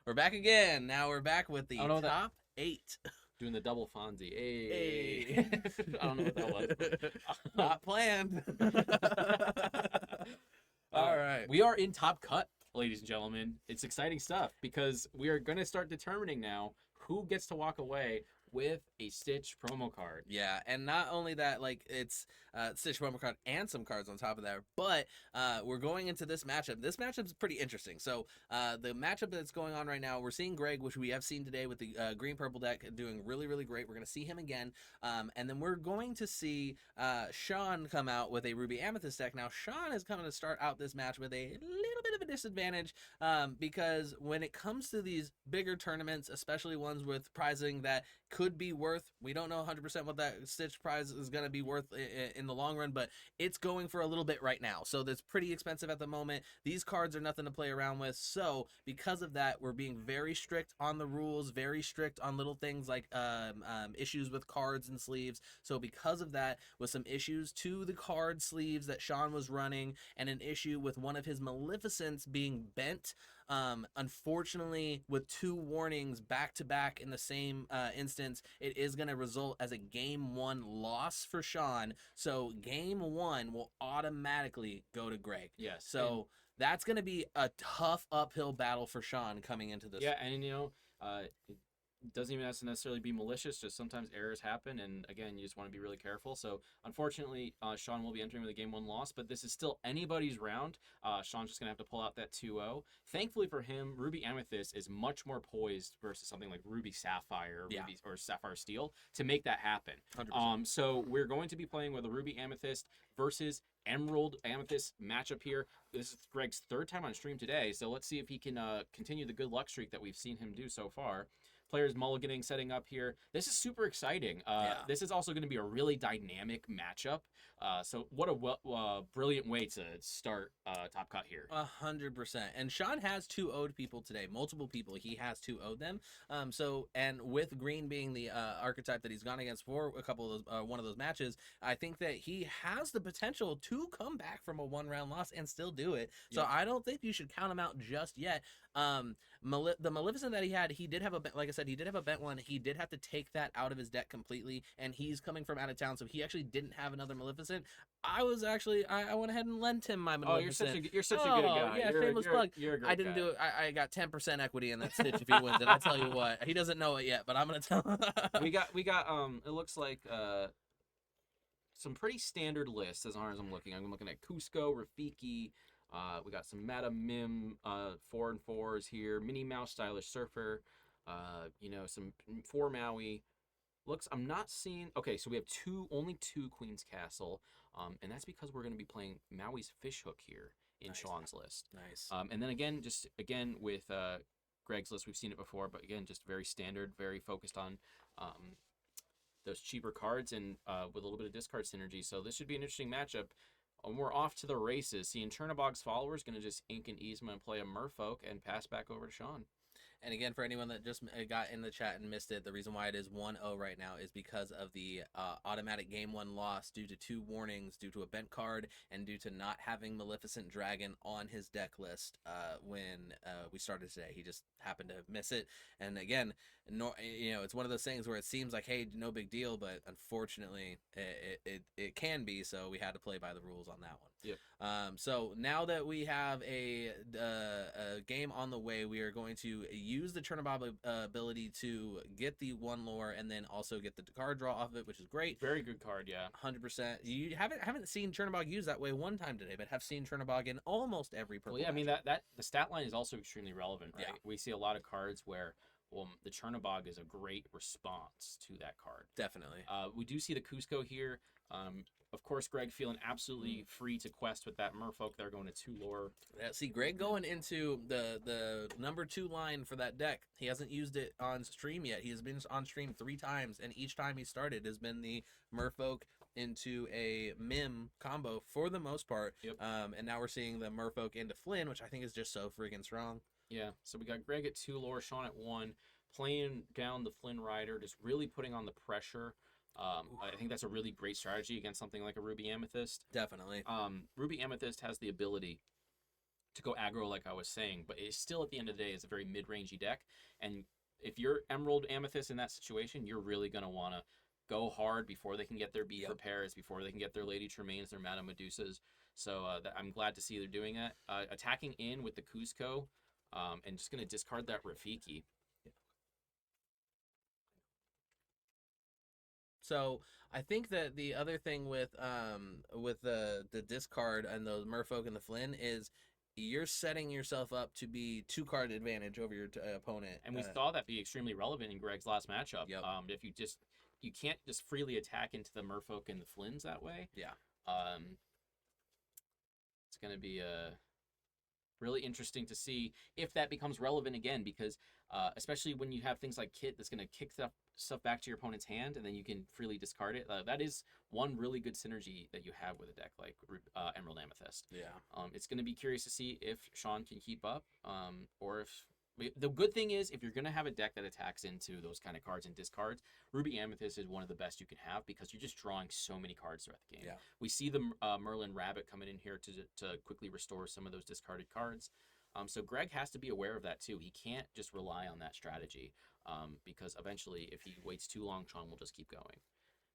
We're back again. Now we're back with the top 8. Doing the double Fonzie. Hey. Hey. I don't know what that was. But, Not planned. All right. We are in Top Cut, ladies and gentlemen. It's exciting stuff because we are going to start determining now who gets to walk away with a Stitch promo card. Yeah, and not only that, like, it's Stitch promo card and some cards on top of that, but we're going into this matchup. This matchup is pretty interesting. So the matchup that's going on right now, we're seeing Greg, which we have seen today with the green-purple deck, doing really, really great. We're going to see him again, and then we're going to see Sean come out with a Ruby Amethyst deck. Now, Sean is coming to start out this match with a little bit of a disadvantage because when it comes to these bigger tournaments, especially ones with prizing that could be worth, we don't know 100% what that Stitch prize is going to be worth in the long run, but it's going for a little bit right now, so that's pretty expensive at the moment. These cards are nothing to play around with, so because of that, we're being very strict on the rules, very strict on little things like issues with cards and sleeves. So because of that, with some issues to the card sleeves that Sean was running, and an issue with one of his Maleficents being bent, unfortunately, with 2 warnings back to back in the same instance, it is going to result as a game 1 loss for Sean. So game 1 will automatically go to Greg. Yes. So that's going to be a tough uphill battle for Sean coming into this. Yeah, and it doesn't even have to necessarily be malicious, just sometimes errors happen, and again, you just want to be really careful. So unfortunately, Sean will be entering with a game 1 loss, but this is still anybody's round. Sean's just going to have to pull out that 2-0. Thankfully for him, Ruby Amethyst is much more poised versus something like Ruby Sapphire or Sapphire Steel to make that happen. 100%. So we're going to be playing with a Ruby Amethyst versus Emerald Amethyst matchup here. This is Greg's 3rd time on stream today, so let's see if he can continue the good luck streak that we've seen him do so far. Players mulliganing, setting up here. This is super exciting. This is also going to be a really dynamic matchup. So what a brilliant way to start Top Cut here. 100%. And Sean has 2 owed people today. Multiple people. He has 2 owed them. And with green being the archetype that he's gone against for a couple of those, one of those matches, I think that he has the potential to come back from a 1-round loss and still do it. So I don't think you should count him out just yet. The Maleficent that he did have like I said, he did have a bent one. He did have to take that out of his deck completely, and he's coming from out of town, so he actually didn't have another Maleficent. I went ahead and lent him my Maleficent. You're such a good guy. Yeah, shameless plug. You're a great I didn't guy. do it. I got 10% equity in that Stitch if he wins it. I tell you what, he doesn't know it yet, but I'm gonna tell him. we got it looks like some pretty standard lists as far as I'm looking. I'm looking at Cusco, Rafiki. We got some Madam Mim 4 and 4s here. Minnie Mouse, Stylish Surfer. Some 4 Maui. I'm not seeing. Okay, so we have only two Queen's Castle, and that's because we're going to be playing Maui's Fishhook here in Sean's list. Nice. And then again with Greg's list, we've seen it before, but again, just very standard, very focused on those cheaper cards and with a little bit of discard synergy. So this should be an interesting matchup. We're off to the races. Seeing Chernobog's followers going to just ink and Yzma and play a Merfolk and pass back over to Sean. And again, for anyone that just got in the chat and missed it, the reason why it is 1-0 right now is because of the automatic game 1 loss due to 2 warnings, due to a bent card, and due to not having Maleficent Dragon on his deck list when we started today. He just happened to miss it. And again, it's one of those things where it seems like, hey, no big deal, but unfortunately, it can be. So we had to play by the rules on that one. Yep. So now that we have a game on the way, we are going to use the Chernobog ability to get the 1 lore and then also get the card draw off of it, which is great. Very good card, yeah. 100%. You haven't seen Chernobog used that way one time today, but have seen Chernobog in almost every purple. Well, yeah, I mean that the stat line is also extremely relevant, right? Yeah. We see a lot of cards where the Chernobog is a great response to that card. Definitely. We do see the Cusco here. Of course, Greg feeling absolutely free to quest with that Merfolk. They're going to 2 lore. Yeah, see, Greg going into the number 2 line for that deck. He hasn't used it on stream yet. He has been on stream 3 times, and each time he started has been the Merfolk into a Mim combo for the most part. Yep. And now we're seeing the Merfolk into Flynn, which I think is just so friggin' strong. Yeah, so we got Greg at 2 lore, Sean at 1, playing down the Flynn Rider, just really putting on the pressure. I think that's a really great strategy against something like a Ruby Amethyst. Definitely. Ruby Amethyst has the ability to go aggro like I was saying, but it still at the end of the day is a very mid-rangey deck. And if you're Emerald Amethyst in that situation, you're really going to want to go hard before they can get their beat repairs, before they can get their Lady Tremaines, their Madame Medusas. So I'm glad to see they're doing that. Attacking in with the Cusco, and just going to discard that Rafiki. So I think that the other thing with the discard and the Merfolk and the Flynn is you're setting yourself up to be 2-card advantage over your opponent. And we saw that be extremely relevant in Greg's last matchup. Yep. If you can't just freely attack into the Merfolk and the Flynns that way. Yeah. It's going to be really interesting to see if that becomes relevant again, because especially when you have things like Kit that's going to kick stuff back to your opponent's hand and then you can freely discard it. That is one really good synergy that you have with a deck like Emerald Amethyst. Yeah. It's going to be curious to see if Sean can keep up, or if the good thing is if you're going to have a deck that attacks into those kind of cards and discards, Ruby Amethyst is one of the best you can have because you're just drawing so many cards throughout the game. Yeah. We see the Merlin Rabbit coming in here to quickly restore some of those discarded cards. So Greg has to be aware of that too. He can't just rely on that strategy, because eventually if he waits too long, Sean will just keep going.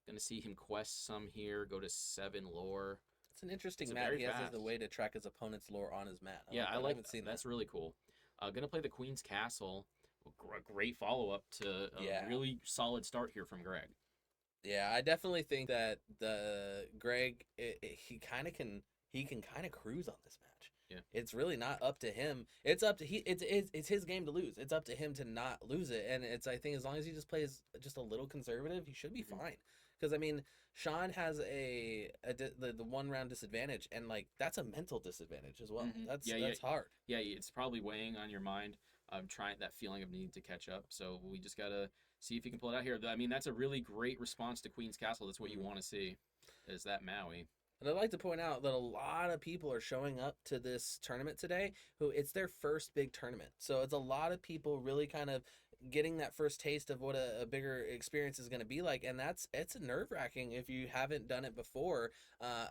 Going to see him quest some here, go to 7 lore. It's an interesting map. He has as a way to track his opponent's lore on his mat. I like haven't seen that. That's really cool. Going to play the Queen's Castle. A great follow-up to a really solid start here from Greg. Yeah, I definitely think that Greg, he can kind of cruise on this match. Yeah. It's really not up to him. It's up to it's his game to lose. It's up to him to not lose it. And I think as long as he just plays just a little conservative, he should be fine. Because I mean, Sean has the 1-round disadvantage, and like that's a mental disadvantage as well. That's hard. Yeah, it's probably weighing on your mind. Trying that feeling of need to catch up. So we just gotta see if he can pull it out here. I mean, that's a really great response to Queen's Castle. That's what you want to see, is that Maui. And I'd like to point out that a lot of people are showing up to this tournament today who it's their first big tournament. So it's a lot of people really kind of getting that first taste of what a bigger experience is going to be like. And it's nerve-wracking if you haven't done it before.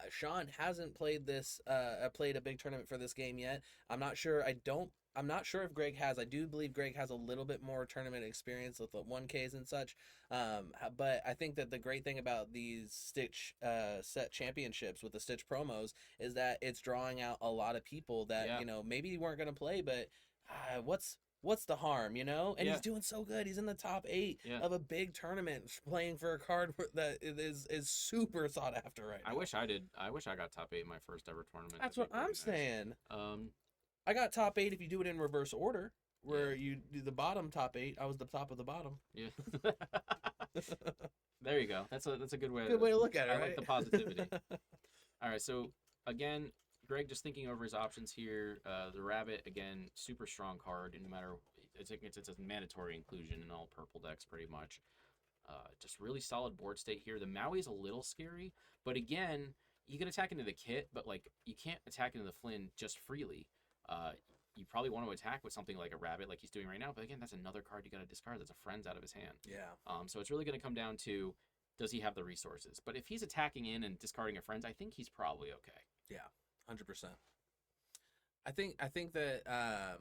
Sean hasn't played played a big tournament for this game yet. I'm not sure if Greg has. I do believe Greg has a little bit more tournament experience with the 1Ks and such. But I think that the great thing about these Stitch set championships with the Stitch promos is that it's drawing out a lot of people that, maybe weren't going to play, but what's the harm, And he's doing so good. He's in the top 8 of a big tournament playing for a card that is super sought after right now. I wish I did. I wish I got top 8 in my first ever tournament. That's what I'm saying. I got top 8 if you do it in reverse order, where you do the bottom top 8. I was the top of the bottom. Yeah. There you go. That's a good way. Good way to look at it. I like the positivity. All right. So again, Greg just thinking over his options here. The Rabbit again, super strong card. And no matter, it's a mandatory inclusion in all purple decks pretty much. Just really solid board state here. The Maui's a little scary, but again, you can attack into the Kit, but like you can't attack into the Flynn just freely. You probably want to attack with something like a Rabbit like he's doing right now, but again, that's another card you got to discard. That's a Friends out of his hand. Yeah. So it's really going to come down to, does he have the resources? But if he's attacking in and discarding a Friends, I think he's probably okay. Yeah, 100%. I think that how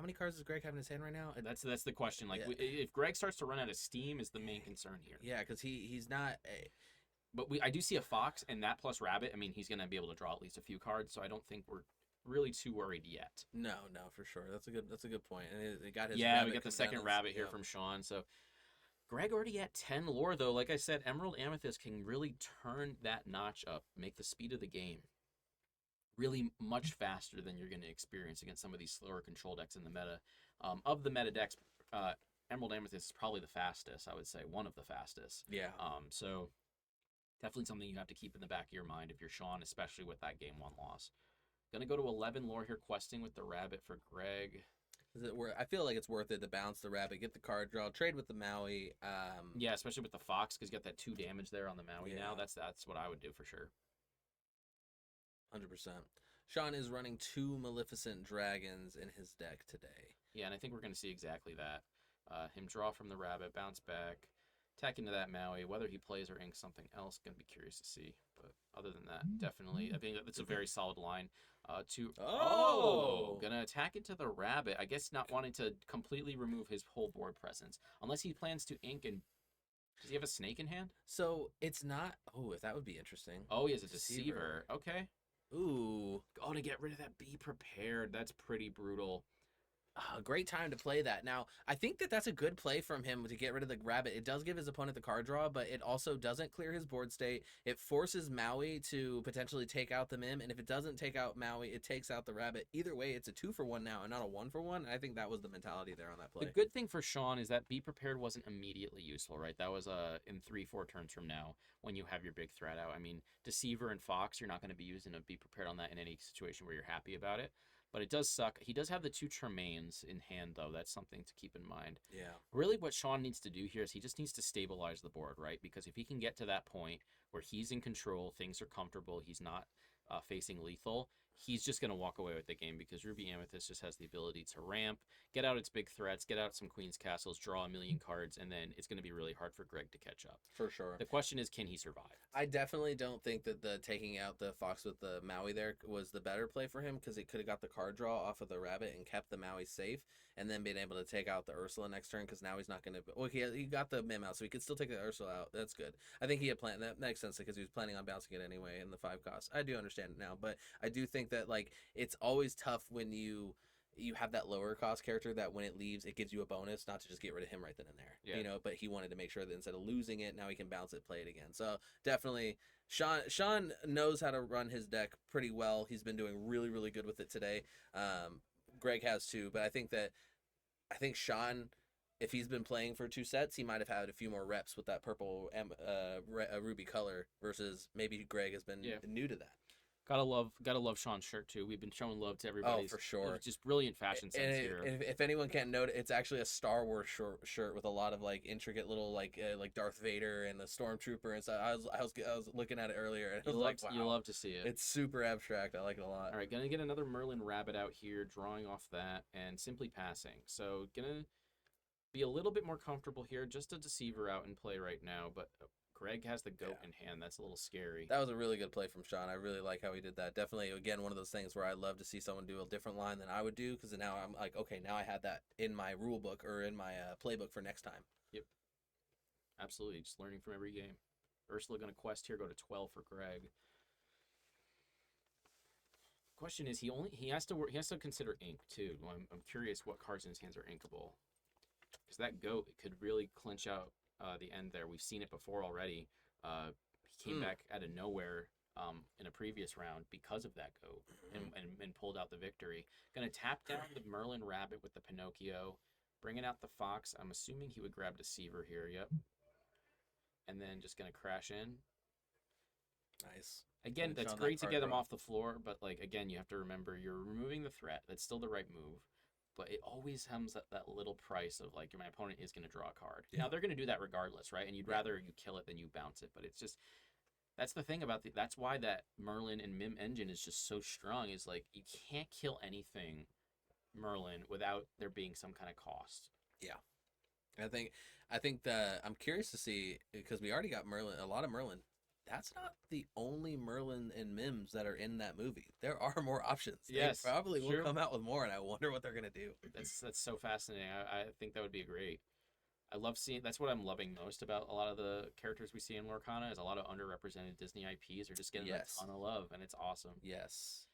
many cards does Greg have in his hand right now? That's the question. Like, if Greg starts to run out of steam, is the main concern here. Yeah, because he's not. But I do see a Fox, and that plus Rabbit, I mean, he's going to be able to draw at least a few cards, so I don't think we're really too worried yet. No, for sure. That's a good point. And it got his we got the second Rabbit here from Sean. So Greg already at 10 lore, though. Like I said, Emerald Amethyst can really turn that notch up, make the speed of the game really much faster than you're going to experience against some of these slower control decks in the meta. Of the meta decks, Emerald Amethyst is probably the fastest, I would say. One of the fastest. Yeah. So definitely something you have to keep in the back of your mind if you're Sean, especially with that game 1 loss. Gonna go to 11 lore here, questing with the Rabbit for Greg. Is it worth? I feel like it's worth it to bounce the Rabbit, get the card draw, trade with the Maui. Yeah, especially with the Fox, because you got that 2 damage there on the Maui now. That's what I would do for sure. 100%. Sean is running 2 Maleficent Dragons in his deck today. Yeah, and I think we're gonna see exactly that. Him draw from the Rabbit, bounce back, Attack into that Maui. Whether he plays or inks something else, gonna be curious to see. But other than that, definitely, I think it's a very solid line. Gonna attack into the rabbit. I guess not wanting to completely remove his whole board presence, unless he plans to ink and. Does he have a snake in hand? So it's not. Oh, if that would be interesting. Oh, he has a deceiver. Okay. Ooh. Oh, to get rid of that. Be prepared. That's pretty brutal. A great time to play that. Now, I think that that's a good play from him to get rid of the rabbit. It does give his opponent the card draw, but it also doesn't clear his board state. It forces Maui to potentially take out the Mim, and if it doesn't take out Maui, it takes out the rabbit. Either way, it's a 2-for-1 now and not a 1-for-1. I think that was the mentality there on that play. The good thing for Sean is that Be Prepared wasn't immediately useful, right? That was in 3-4 turns from now when you have your big threat out. I mean, Deceiver and Fox, you're not going to be using a Be Prepared on that in any situation where you're happy about it. But it does suck. He does have the 2 Tremaines in hand, though. That's something to keep in mind. Yeah. Really, what Sean needs to do here is he just needs to stabilize the board, right? Because if he can get to that point where he's in control, things are comfortable, he's not facing lethal, he's just going to walk away with the game because Ruby Amethyst just has the ability to ramp, get out its big threats, get out some Queen's Castles, draw a million cards, and then it's going to be really hard for Greg to catch up. For sure. The question is, can he survive? I definitely don't think that the taking out the Fox with the Maui there was the better play for him because it could have got the card draw off of the rabbit and kept the Maui safe and then being able to take out the Ursula next turn because now he's not going to... Well, he got the Mim out, so he could still take the Ursula out. That's good. I think he had planned... That makes sense because he was planning on bouncing it anyway in the 5 cost. I do understand it now, but I do think that, like, it's always tough when you have that lower cost character that when it leaves, it gives you a bonus, not to just get rid of him right then and there. Yeah. You know, but he wanted to make sure that instead of losing it, now he can bounce it, play it again. So definitely, Sean knows how to run his deck pretty well. He's been doing really, really good with it today. Greg has too, but I think Sean, if he's been playing for 2 sets, he might have had a few more reps with that purple ruby color versus maybe Greg has been new to that. Gotta love Sean's shirt too. We've been showing love to everybody. Oh, for sure. Just brilliant fashion sense here. If anyone can't note it, it's actually a Star Wars shirt with a lot of like intricate little like Darth Vader and the Stormtrooper and stuff. I was looking at it earlier and I was like, wow. You love to see it. It's super abstract. I like it a lot. All right, gonna get another Merlin Rabbit out here, drawing off that and simply passing. So gonna be a little bit more comfortable here. Just a Deceiver out in play right now, but Greg has the goat in hand. That's a little scary. That was a really good play from Sean. I really like how he did that. Definitely, again, one of those things where I love to see someone do a different line than I would do because now I'm like, okay, now I had that in my rule book or in my playbook for next time. Yep. Absolutely. Just learning from every game. Ursula going to quest here, go to 12 for Greg. Question is, he has to consider ink too. I'm curious what cards in his hands are inkable. Because that goat could really clinch out the end there. We've seen it before already. He came back out of nowhere in a previous round because of that goat and pulled out the victory. Going to tap down the Merlin Rabbit with the Pinocchio, bringing out the Fox. I'm assuming he would grab Deceiver here. Yep. And then just going to crash in. Nice. Again, that's great to get him off the floor, but like again, you have to remember you're removing the threat. That's still the right move. But it always comes at that little price of like my opponent is going to draw a card. Yeah. Now they're going to do that regardless, right? And you'd rather you kill it than you bounce it. But it's just that's the thing about that's why that Merlin and Mim engine is just so strong. Is like you can't kill anything Merlin without there being some kind of cost. Yeah, I think that I'm curious to see because we already got Merlin, a lot of Merlin. That's not the only Merlin and Mims that are in that movie. There are more options. Yes, they probably will come out with more, and I wonder what they're gonna do. That's so fascinating. I think that would be great. I love seeing. That's what I'm loving most about a lot of the characters we see in Lorcana is a lot of underrepresented Disney IPs are just getting a ton of love, and it's awesome. Yes,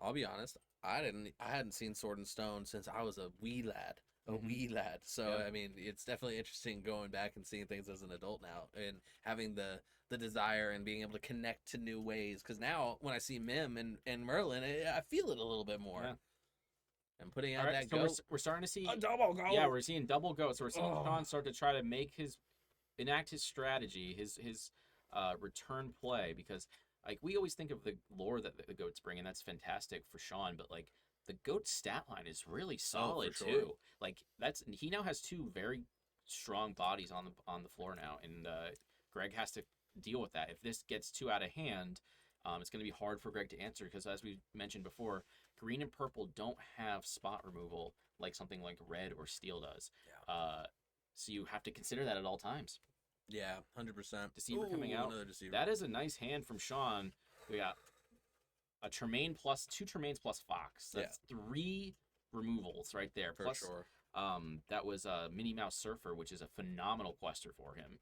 I'll be honest. I hadn't seen Sword and Stone since I was a wee lad. So I mean, it's definitely interesting going back and seeing things as an adult now and having the desire and being able to connect to new ways. Because now when I see Mim and Merlin, I feel it a little bit more. Yeah. And putting out that goat. So we're starting to see a double goat. Yeah, we're seeing double goat. So we're seeing Sean start to try to enact his strategy, his return play. Because like we always think of the lore that the goats bring, and that's fantastic for Sean. But like the goat stat line is really solid too. Like he now has 2 very strong bodies on the floor now, and Greg has to deal with that. If this gets too out of hand, it's going to be hard for Greg to answer because, as we mentioned before, green and purple don't have spot removal like something like red or steel does. Yeah. So you have to consider that at all times. Yeah, 100%. Deceiver coming out. Another Deceiver. That is a nice hand from Sean. We got a Tremaine plus 2 Tremaines plus Fox. That's 3 removals right there. For Plus, sure. that was a Minnie Mouse Surfer, which is a phenomenal quester for him.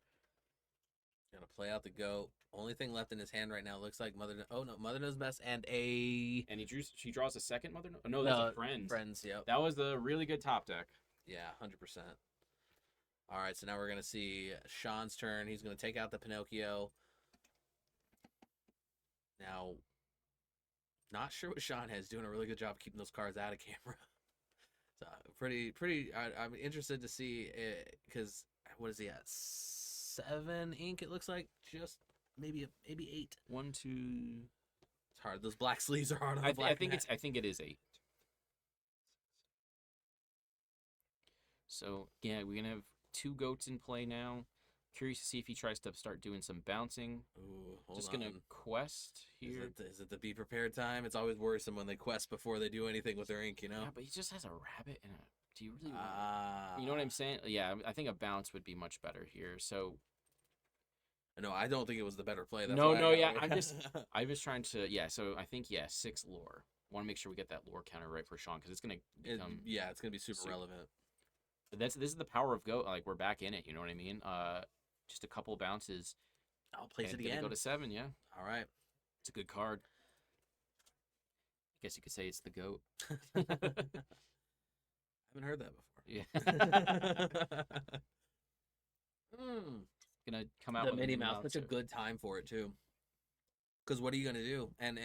Gonna play out the goat. Only thing left in his hand right now looks like Mother Knows Best and a. And she draws a second Mother. No, that's a Friends. Friends, yep. That was the really good top deck. Yeah, 100%. All right, so now we're gonna see Sean's turn. He's gonna take out the Pinocchio. Now, not sure what Sean has. Doing a really good job keeping those cards out of camera. So pretty. I'm interested to see because what is he at? 7 ink. It looks like just maybe 8. 1, 2. It's hard. Those black sleeves are hard on the I black. think it is 8. So yeah, we're gonna have 2 goats in play now. Curious to see if he tries to start doing some bouncing. Ooh, Just gonna quest here. Is it the be prepared time? It's always worrisome when they quest before they do anything with their ink, you know? Yeah, but he just has a rabbit and a. Do you really? You You know what I'm saying? Yeah, I think a bounce would be much better here. So No, I don't think it was the better play. That's no, why yeah. I was trying to. Yeah, so I think 6 lore. Want to make sure we get that lore counter right for Sean because it's gonna become. It's gonna be super relevant. But this is the power of goat. Like we're back in it. You know what I mean? Just a couple bounces. I'll place it again. Go to 7. Yeah. All right. It's a good card. I guess you could say it's the goat. I haven't heard that before. Yeah. Gonna come out the with Minnie a Mouse. Such a good time for it too. Because what are you gonna do? And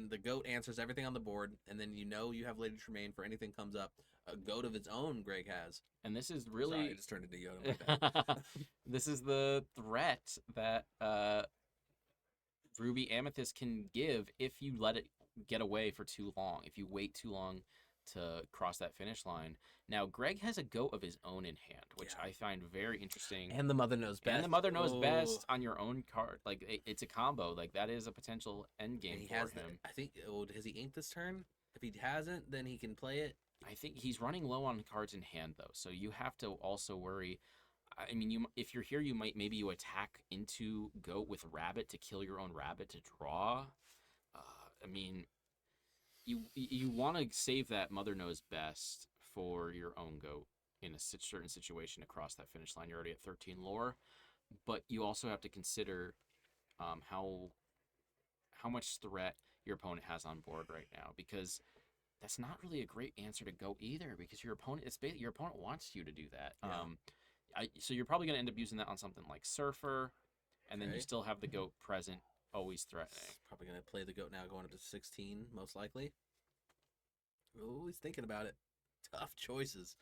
the goat answers everything on the board, and then you have Lady Tremaine for anything comes up. A goat of its own, Greg has. And this is really. Sorry, I just turned into Yoda. My bad. This is the threat that Ruby Amethyst can give if you let it get away for too long. If you wait too long to cross that finish line. Now, Greg has a goat of his own in hand, which I find very interesting. And the Mother Knows Best. And the Mother Knows Best on your own card. Like, it's a combo. Like, that is a potential end game for him. I think, has he inked this turn? If he hasn't, then he can play it. I think he's running low on cards in hand, though. So you have to also worry. I mean, if you're here, maybe you attack into goat with rabbit to kill your own rabbit to draw. I mean, you want to save that Mother Knows Best for your own goat in a certain situation to cross that finish line. You're already at 13 lore, but you also have to consider how much threat your opponent has on board right now, because that's not really a great answer to go either, because your opponent wants you to do that. Yeah. So you're probably going to end up using that on something like Surfer, and then you still have the goat present, always threatening. Probably going to play the goat now, going up to 16, most likely. Oh, he's thinking about it. Tough choices.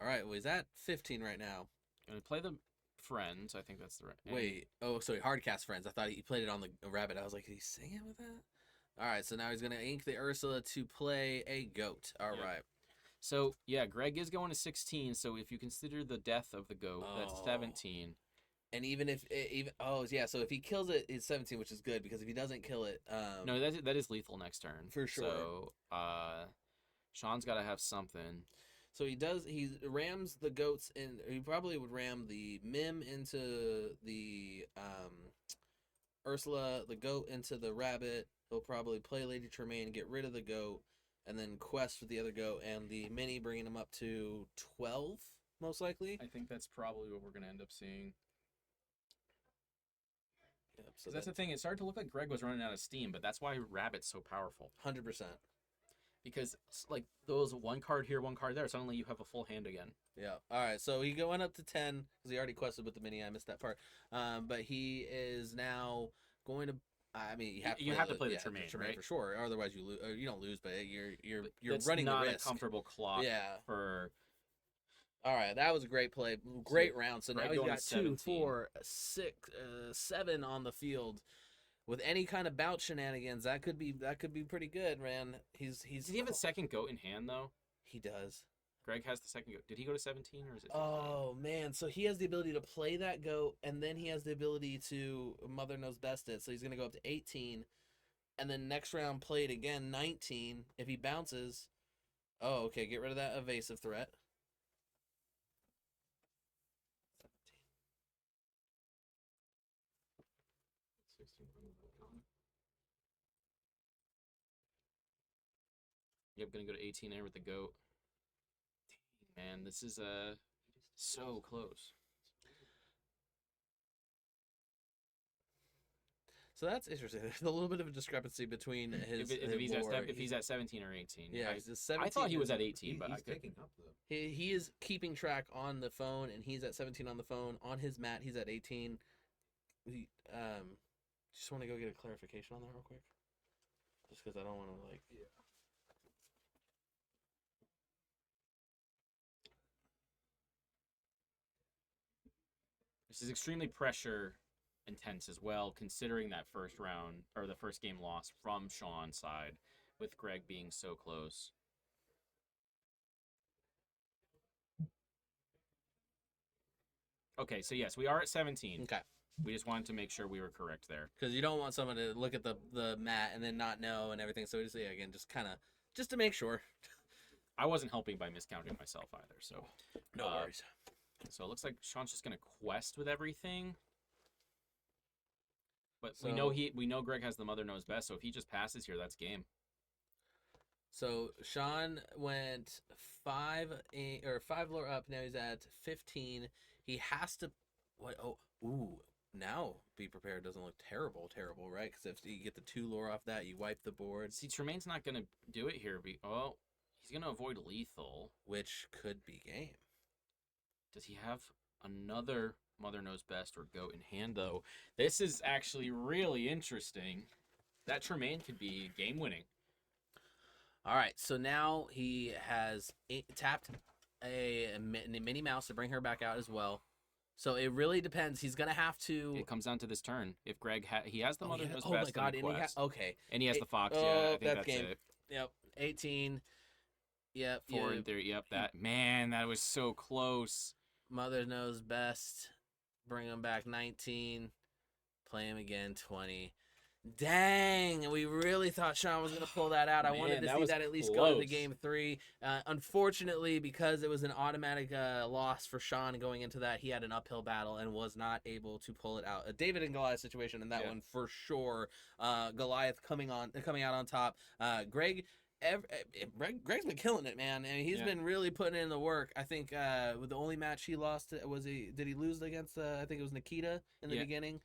All right, well, he's at 15 right now. Going to play the Friends. I think that's the right. Wait. Oh, sorry, Hardcast Friends. I thought he played it on the rabbit. I was like, did he sing it with that? All right, so now he's going to ink the Ursula to play a goat. All right. So, yeah, Greg is going to 16, so if you consider the death of the goat, that's 17. And so if he kills it, it's 17, which is good, because if he doesn't kill it... no, that is lethal next turn. For sure. So, Sean's got to have something. So he rams the goats in... He probably would ram the Mim into the Ursula, the goat into the rabbit. He'll probably play Lady Tremaine, get rid of the goat, and then quest with the other goat, and the mini bringing him up to 12, most likely. I think that's probably what we're going to end up seeing. Yep, so that's the thing. It started to look like Greg was running out of steam, but that's why Rabbit's so powerful. 100%. Because, like, those one card here, one card there, suddenly you have a full hand again. Yeah. All right, so he went up to 10, because he already quested with the mini. I missed that part. But he is now going to... I mean, you have to play the Tremaine, right? For sure. Otherwise, you lose. You don't lose, but you're running the risk. Not a comfortable clock. For. All right, that was a great play, great round. So now he's got 17. 2, 4, 6, 7 on the field. With any kind of bout shenanigans, that could be pretty good, man. He's. Does he have a second goat in hand though? He does. Greg has the second goat. Did he go to 17 or is it 15? Oh, man. So he has the ability to play that goat, and then he has the ability to Mother Knows Best it. So he's going to go up to 18, and then next round play it again, 19. If he bounces, okay, get rid of that evasive threat. Yep, gonna go to 18 there with the goat. Dang, man, this is so close. So that's interesting. There's a little bit of a discrepancy between his If he's at 17 or 18. Yeah, he's 17. I thought he was at 18, but he's taking up though. He is keeping track on the phone, and he's at 17 on the phone. On his mat, he's at 18. We just want to go get a clarification on that real quick, just because I don't want to like. Yeah. This is extremely pressure intense as well, considering that first round or the first game loss from Sean's side, with Greg being so close. Okay, so yes, we are at 17. Okay. We just wanted to make sure we were correct there. Because you don't want someone to look at the mat and then not know and everything. So just again, just to make sure. I wasn't helping by miscounting myself either. So No worries. So it looks like Sean's just gonna quest with everything. But So, we know Greg has the mother knows best. So if he just passes here, that's game. So Sean went 5 lower up. Now he's at 15. He has to. What? Oh, ooh. Now be prepared doesn't look terrible, right? Because if you get the 2 lore off that, you wipe the board, See, Tremaine's not gonna do it here. He's gonna avoid lethal. which could be game. Does he have another Mother Knows Best or Goat in hand, though? This is actually really interesting. That Tremaine could be game winning. All right, so now he has tapped a Minnie Mouse to bring her back out as well. So it really depends. He's gonna have to. It comes down to this turn. If Greg he has the Mother Knows Oh my Best God! and the quest, Okay. and he has the Fox. Oh, Yeah, I think that's that's game. it. Yep. 18. Yep. 4 and 3. Yep. That was so close. Mother knows best. Bring him back 19. Play him again 20. Dang, we really thought Sean was going to pull that out. I wanted to see that at least go to the close. game 3. Unfortunately, because it was an automatic loss for Sean going into that, he had an uphill battle and was not able to pull it out. A David and Goliath situation in that one for sure. Goliath coming out on top. Greg's been killing it, man. I mean, he's been really putting in the work. I think with the only match he lost did he lose against I think it was Nikita in the beginning.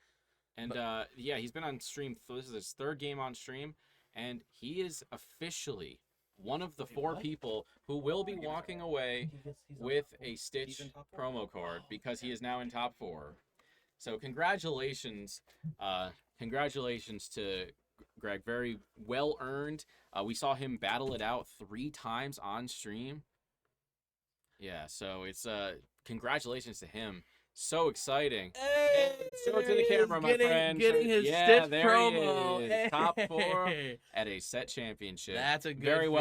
And he's been on stream. This is his 3rd game on stream, and he is officially one of the 4 people who will be walking away with a Stitch promo card because he is now in top 4. So congratulations to Greg. Very well earned. We saw him battle it out 3 times on stream. Yeah, so it's congratulations to him. So exciting. Hey, show it to the camera, my friend. Getting his yeah, Stitch there promo. he is. Top 4 at a set championship. That's a good Very well